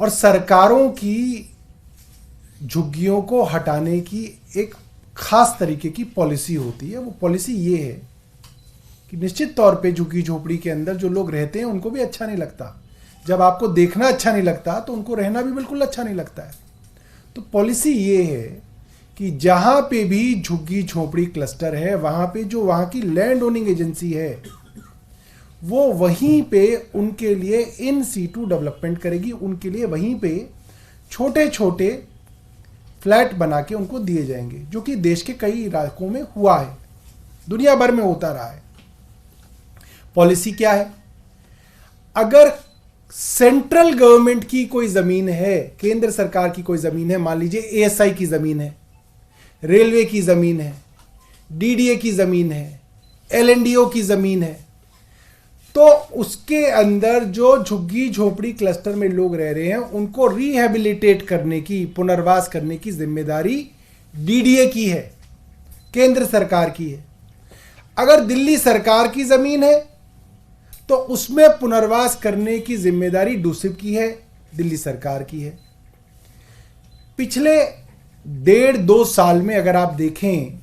और सरकारों की झुग्गियों को हटाने की एक खास तरीके की पॉलिसी होती है। वो पॉलिसी ये है कि निश्चित तौर पे झुग्गी झोपड़ी के अंदर जो लोग रहते हैं उनको भी अच्छा नहीं लगता। जब आपको देखना अच्छा नहीं लगता तो उनको रहना भी बिल्कुल अच्छा नहीं लगता है। तो पॉलिसी ये है कि जहां पे भी झुग्गी झोपड़ी क्लस्टर है वहां पे जो वहां की लैंड ओनिंग एजेंसी है वो वहीं पे उनके लिए इन सीटू डेवलपमेंट करेगी। उनके लिए वहीं पे छोटे छोटे फ्लैट बना के उनको दिए जाएंगे, जो कि देश के कई इलाकों में हुआ है, दुनिया भर में होता रहा है। पॉलिसी क्या है? अगर सेंट्रल गवर्नमेंट की कोई जमीन है, केंद्र सरकार की कोई जमीन है, मान लीजिए एएसआई की जमीन है, रेलवे की जमीन है, डीडीए की जमीन है, एलएनडीओ की जमीन है, तो उसके अंदर जो झुग्गी झोपड़ी क्लस्टर में लोग रह रहे हैं उनको रिहेबिलिटेट करने की, पुनर्वास करने की जिम्मेदारी डीडीए की है, केंद्र सरकार की है। अगर दिल्ली सरकार की जमीन है तो उसमें पुनर्वास करने की जिम्मेदारी डूसिब की है, दिल्ली सरकार की है। पिछले 1.5-2 साल में अगर आप देखें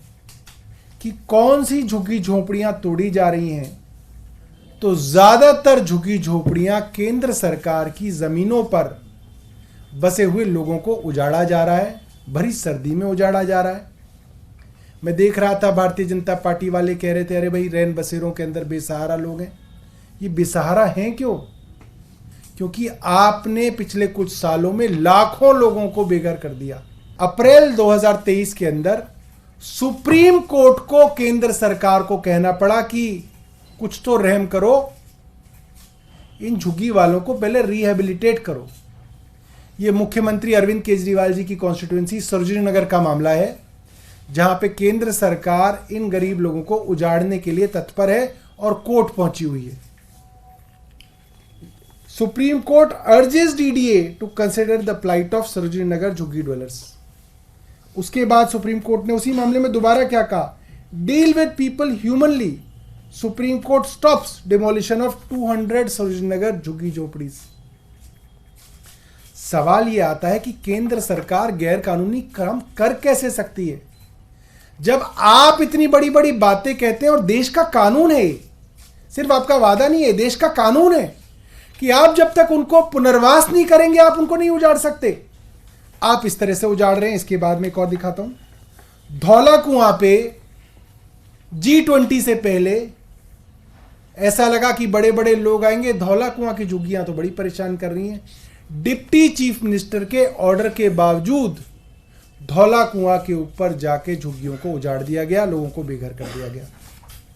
कि कौन सी झुग्गी झोपड़ियां तोड़ी जा रही हैं, तो ज्यादातर झुग्गी झोपड़ियां केंद्र सरकार की जमीनों पर बसे हुए लोगों को उजाड़ा जा रहा है, भरी सर्दी में उजाड़ा जा रहा है। मैं देख रहा था भारतीय जनता पार्टी वाले कह रहे थे अरे भाई रैन बसेरों के अंदर बेसहारा लोग हैं। ये बेसहारा हैं क्यों? क्योंकि आपने पिछले कुछ सालों में लाखों लोगों को बेघर कर दिया। अप्रैल 2023 के अंदर सुप्रीम कोर्ट को केंद्र सरकार को कहना पड़ा कि कुछ तो रहम करो, इन झुग्गी वालों को पहले रिहेबिलिटेट करो। यह मुख्यमंत्री अरविंद केजरीवाल जी की कॉन्स्टिट्यूएंसी सरोजिनी नगर का मामला है, जहां पे केंद्र सरकार इन गरीब लोगों को उजाड़ने के लिए तत्पर है और कोर्ट पहुंची हुई है। Supreme Court urges DDA to consider the plight of Sarojini Nagar jhuggi dwellers. उसके बाद सुप्रीम कोर्ट ने उसी मामले में दोबारा क्या कहा? Deal with people humanely. Supreme Court stops demolition of 200 Sarojini Nagar jhuggi झोपड़ीज। सवाल यह आता है कि केंद्र सरकार गैर कानूनी काम कर कैसे सकती है जब आप इतनी बड़ी बड़ी बातें कहते हैं और देश का कानून है, सिर्फ आपका वादा नहीं है, देश का कानून है कि आप जब तक उनको पुनर्वास नहीं करेंगे आप उनको नहीं उजाड़ सकते। आप इस तरह से उजाड़ रहे हैं। इसके बाद में एक और दिखाता हूं। धौला कुआं पे G20 से पहले ऐसा लगा कि बड़े बड़े लोग आएंगे, धौला कुआं की झुग्गियां तो बड़ी परेशान कर रही हैं। डिप्टी चीफ मिनिस्टर के ऑर्डर के बावजूद धौला कुआं के ऊपर जाके झुग्गियों को उजाड़ दिया गया, लोगों को बेघर कर दिया गया।